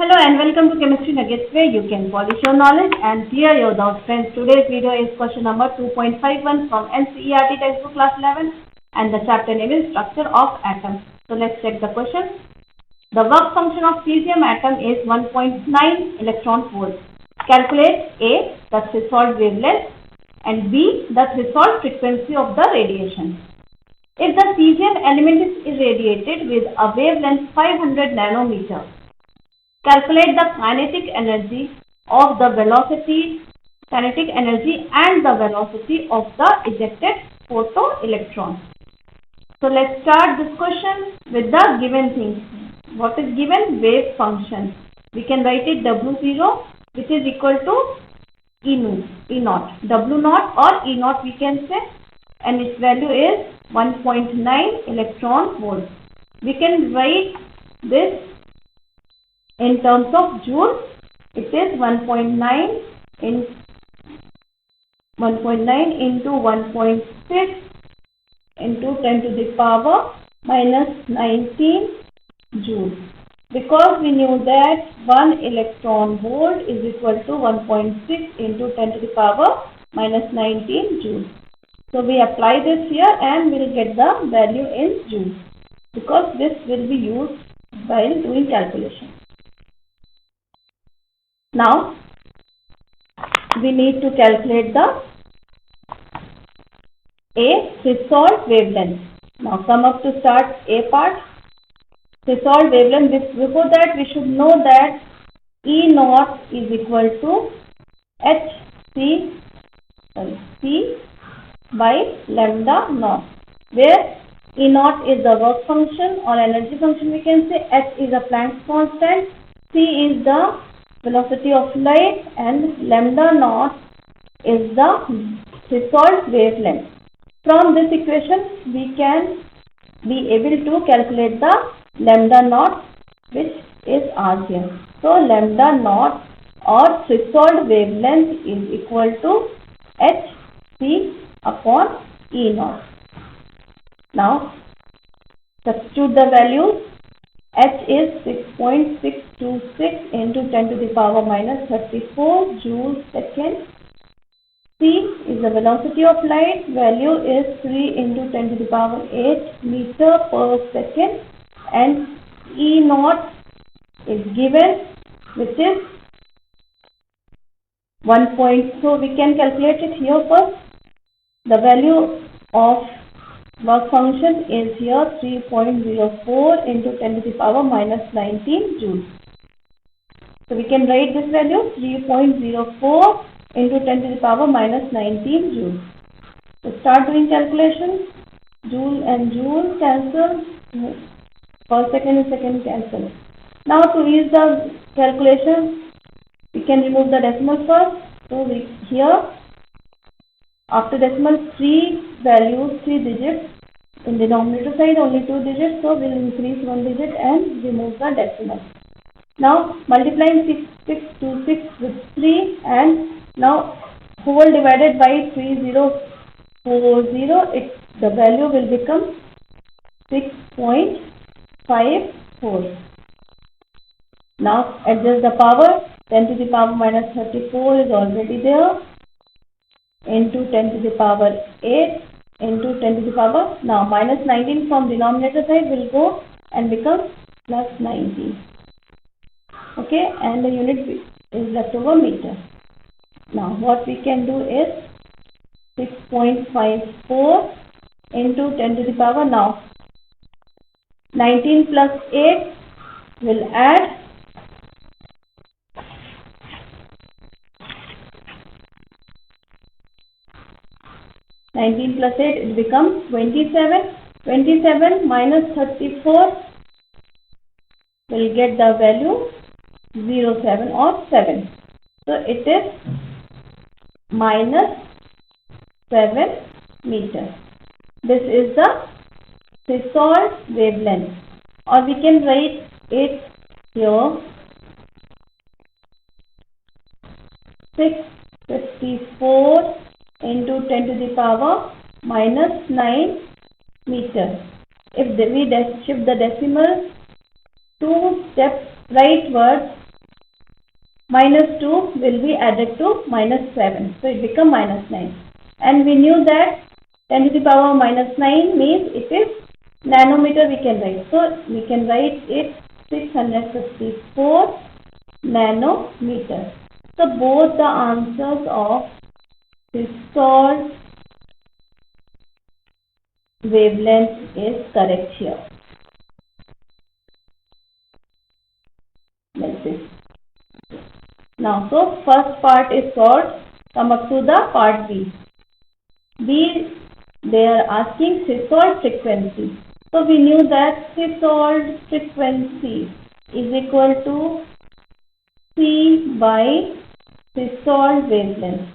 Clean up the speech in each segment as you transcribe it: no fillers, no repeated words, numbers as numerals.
Hello and welcome to Chemistry Nuggets where you can polish your knowledge and clear your doubts. Friends, today's video is question number 2.51 from NCERT textbook class 11 and the chapter name is Structure of Atom. So let's check the question. The work function of cesium atom is 1.9 electron volts. Calculate A, the threshold wavelength, and B, the threshold frequency of the radiation. If the cesium element is irradiated with a wavelength 500 nanometer, calculate the kinetic energy and the velocity of the ejected photoelectron. So let's start this question with the given things. What is given? Wave function. We can write it W0, which is equal to E naught. W naught or E naught we can say, and its value is 1.9 electron volts. We can write this in terms of joule. It is 1.9 into 1.6 into 10 to the power minus 19 joule. Because we knew that 1 electron volt is equal to 1.6 into 10 to the power minus 19 joule. So we apply this here and we will get the value in joule, because this will be used while doing calculation. Now we need to calculate the threshold wavelength. Now come up to start A part. Threshold wavelength. Before that we should know that E naught is equal to C by lambda naught, where E naught is the work function or energy function we can say, H is a Planck's constant, C is the velocity of light, and lambda naught is the threshold wavelength. From this equation we can be able to calculate the lambda naught, which is R here. So lambda naught or threshold wavelength is equal to Hc upon E naught. Now substitute the values. H is 6.626 into 10 to the power minus 34 joules second. C is the velocity of light. Value is 3 into 10 to the power 8 meter per second. And E naught is given, which is 1 point. So we can calculate it here first. The value of work function is here 3.04 into 10 to the power minus 19 joules. So we can write this value 3.04 into 10 to the power minus 19 joules. So start doing calculations. Joule and joule cancel. Per second and second cancel. Now to ease the calculation, we can remove the decimal first. So here after decimal 3 digits. In the denominator side only 2 digits, so we will increase 1 digit and remove the decimal. Now multiplying 626 with 3 and now whole divided by 3040, the value will become 6.54. Now adjust the power. 10 to the power minus 34 is already there, into 10 to the power 8 into 10 to the power. Now minus 19 from denominator side will go and become plus 19. Okay, and the unit is left over meter. Now what we can do is 6.54 into 10 to the power. Now 19 plus 8 will add 19 plus 8, it becomes 27. 27 minus 34 will get the value 07 or 7. So it is minus 7 meters. This is the threshold wavelength, or we can write it here 654 into 10 to the power minus 9 meters. If we shift the decimal 2 steps rightwards, minus 2 will be added to minus 7. So it becomes minus 9. And we knew that 10 to the power minus 9 means it is nanometer we can write. So we can write it 654 nanometer. So both the answers of Crystal wavelength is correct here. Let's see. Now, so first part is solved. Come up to the part B. B, they are asking threshold frequency. So we knew that threshold frequency is equal to C by threshold wavelength.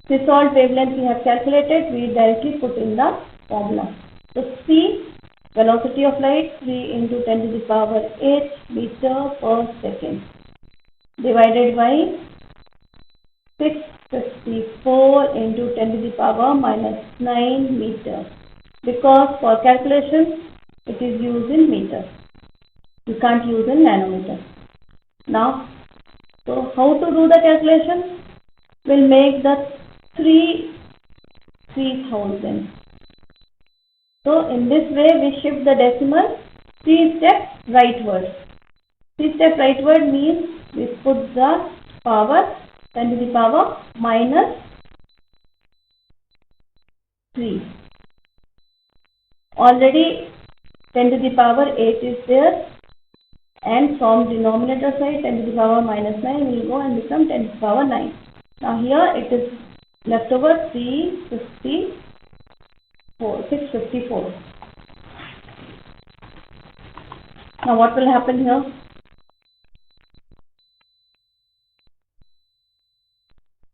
Threshold wavelength we have calculated, we directly put in the formula. So C, velocity of light, 3 into 10 to the power 8 meter per second, divided by 654 into 10 to the power minus 9 meter. Because for calculation, it is used in meter. You can't use in nanometer. Now, so how to do the calculation? We'll make the 3000. So in this way, we shift the decimal 3 steps rightward. 3 steps rightward means we put the power 10 to the power minus 3. Already 10 to the power 8 is there, and from denominator side 10 to the power minus 9 will go and become 10 to the power 9. Now here it is left over 654. Now what will happen here?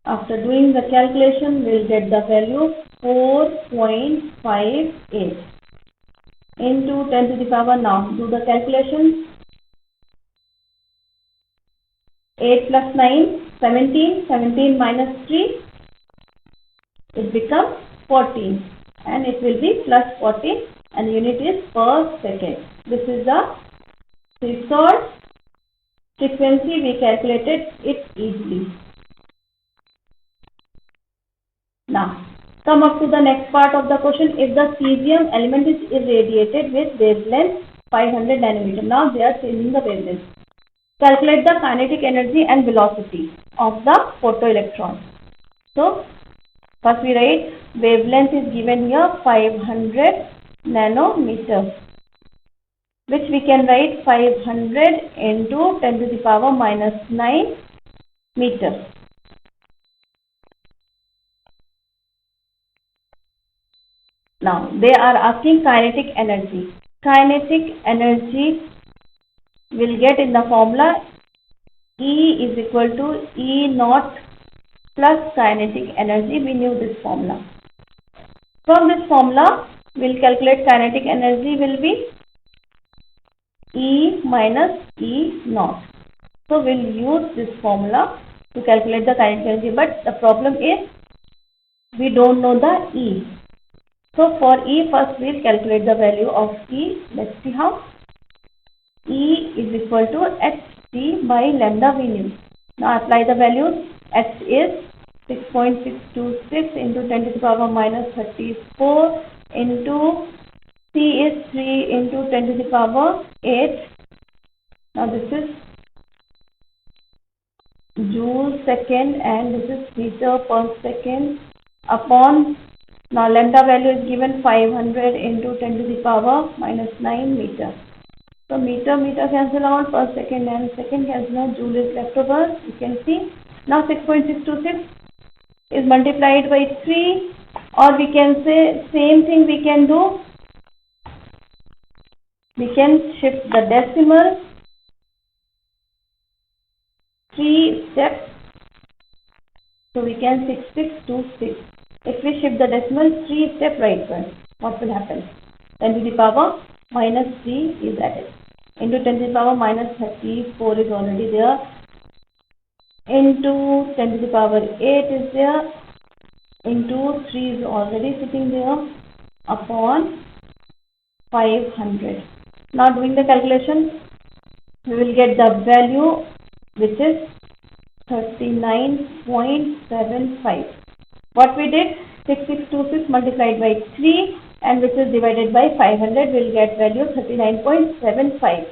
After doing the calculation, we will get the value 4.58 into 10 to the power. Now do the calculation. 8 plus 9, 17. 17 minus 3, it becomes 14. And it will be plus 14, and unit is per second. This is the threshold frequency. We calculated it easily. Now, come up to the next part of the question. If the cesium element is irradiated with wavelength 500 nanometer. Now they are changing the wavelength. Calculate the kinetic energy and velocity of the photoelectron. So, first we write wavelength is given here 500 nanometer, which we can write 500 into 10 to the power minus 9 meter. Now, they are asking kinetic energy. Kinetic energy will get in the formula E is equal to E naught plus kinetic energy. We knew this formula. From this formula, we will calculate kinetic energy will be E minus E naught. So, we will use this formula to calculate the kinetic energy. But the problem is, we don't know the E. So, for E, first we will calculate the value of E. Let's see how. E is equal to Hc by lambda we knew. Now, apply the values. H is 6.626 into 10 to the power minus 34 into C is 3 into 10 to the power 8. Now, this is joule second and this is meter per second upon. Now, lambda value is given 500 into 10 to the power minus 9 meter. So, meter cancel out, per second and second cancel out, joule is left over. You can see. Now, 6.626 is multiplied by 3, or we can say same thing we can do. We can shift the decimal 3 steps. So, we can 6626. If we shift the decimal 3 step rightward, what will happen? 10 to the power minus 3 is added. Into 10 to the power minus 34 is already there. Into 10 to the power 8 is there. Into 3 is already sitting there. Upon 500. Now doing the calculation, we will get the value which is 39.75. What we did? 6626 multiplied by 3 and which is divided by 500 will get value 39.75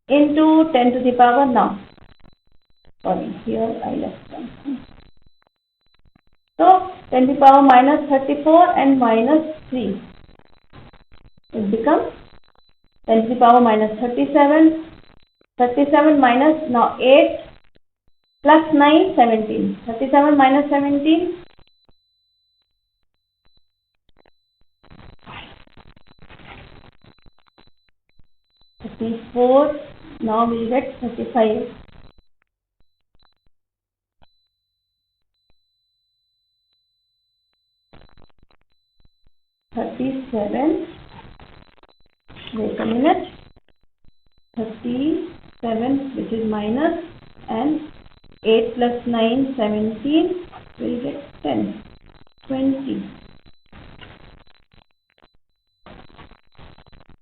into 10 to the power now. Sorry, here I left something. So 10 to the power minus 34 and minus 3. It becomes 10 to the power minus 37. 37 minus now 8 plus 9, 17. 37 minus 17. 34. Now we get 35. 37. Wait a minute. 37, which is minus, and 8 plus 9, 17. We'll get 10. 20.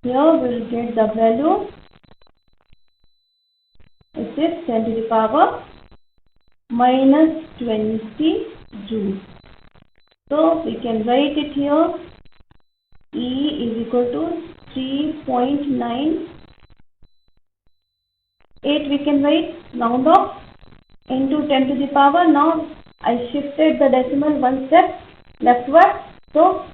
Here we'll get the value. It is 10 to the power minus 20 joules. So we can write it here. E is equal to 3.98. We can write round off into 10 to the power. Now I shifted the decimal one step leftward. So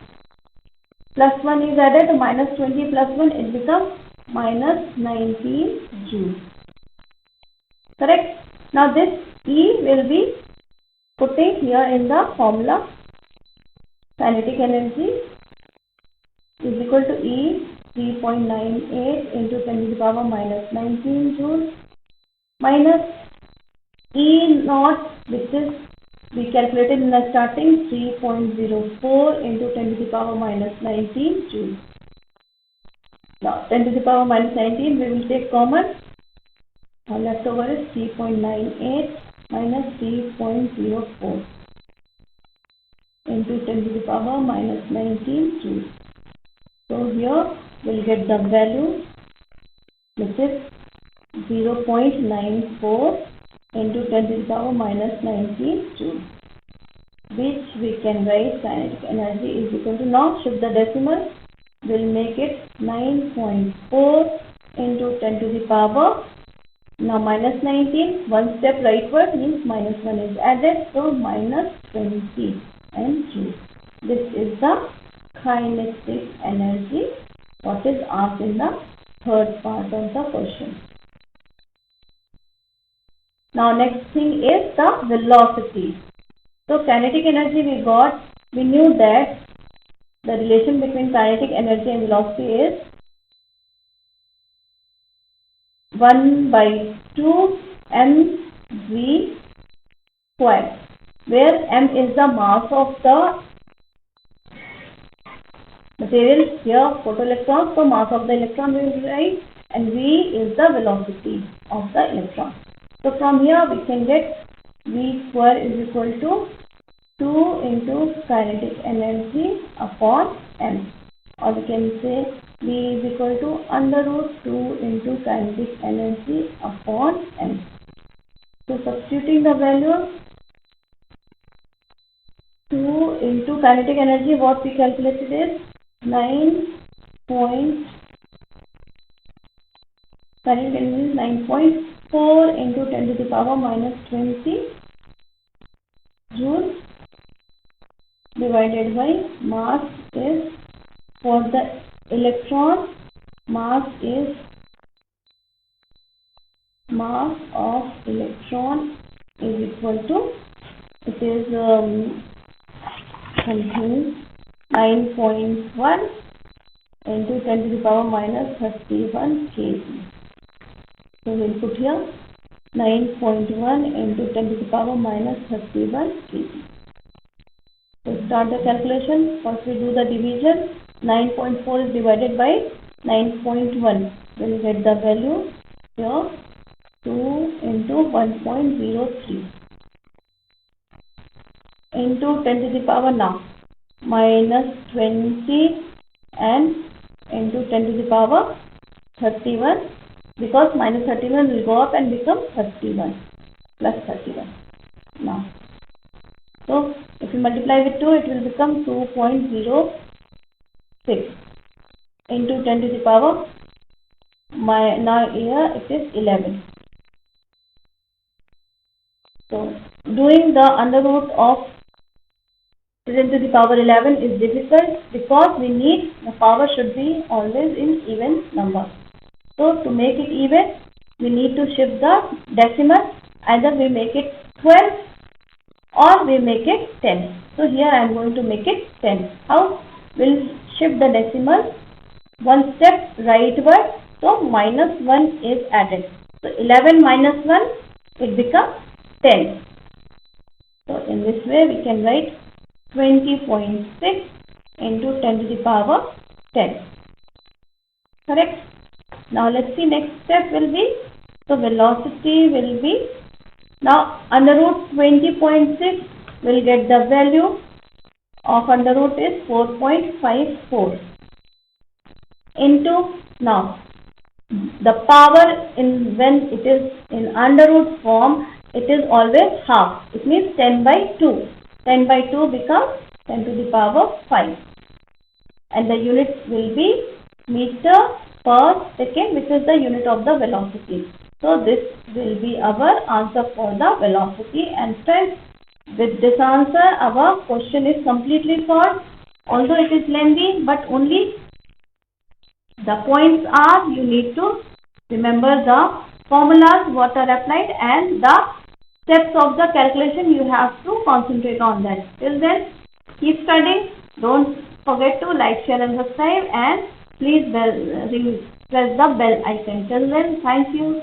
plus 1 is added, minus 20 plus 1, it becomes minus 19 joules. Correct? Now this E will be putting here in the formula. Kinetic energy is equal to E 3.98 into 10 to the power minus 19 joules minus E naught, which is we calculated in the starting 3.04 into 10 to the power minus 19 joules. Now 10 to the power minus 19 we will take common. Now left over is 3.98 minus 3.04 into 10 to the power minus 19 joules. So here we'll get the value, which is 0.94 into 10 to the power minus 19 joules, which we can write kinetic energy is equal to, now shift the decimal, will make it 9.4 into 10 to the power, now minus 19, one step rightward means minus 1 is added, so minus 20 and joules. This is the kinetic energy what is asked in the third part of the question. Now next thing is the velocity. So kinetic energy we knew that the relation between kinetic energy and velocity is 1 by 2 mv square, where m is the mass of the material, here photoelectrons, so mass of the electron we will write, and v is the velocity of the electron. So from here we can get v square is equal to 2 into kinetic energy upon m, or we can say v is equal to under root 2 into kinetic energy upon m. So substituting the value, 2 into kinetic energy, what we calculated is 9.4 into 10 to the power minus 20 joules divided by mass is, for the electron, mass of electron is equal to, it is something 9.1 into 10 to the power minus 31 kg. So we will put here 9.1 into 10 to the power minus 31 kg. So start the calculation. First we do the division. 9.4 is divided by 9.1. We will get the value here, 2 into 1.03 into 10 to the power now minus 20 and into 10 to the power 31, because minus 31 will go up and become 31. plus 31. Now, so if you multiply with 2, it will become 2.06 into 10 to the power. Now here it is 11. So doing the under root of 10 to the power 11 is difficult because we need the power should be always in even number. So to make it even, we need to shift the decimal. Either we make it 12 or we make it 10. So here I am going to make it 10. How? We'll shift the decimal one step rightward. So minus 1 is added. So 11 minus 1, it becomes 10. So in this way we can write 20.6 into 10 to the power 10. Correct? Now let's see, next step will be, so velocity will be, now under root 20.6 will get the value of under root is 4.54 into, now the power in when it is in under root form, it is always half. It means 10 by 2. 10 by 2 becomes 10 to the power 5. And the unit will be meter per second, which is the unit of the velocity. So this will be our answer for the velocity. And friends, with this answer, our question is completely solved. Although it is lengthy, but only the points are, you need to remember the formulas what are applied and the steps of the calculation, you have to concentrate on that. Till then, keep studying. Don't forget to like, share and subscribe, and please press the bell icon. Till then, thank you.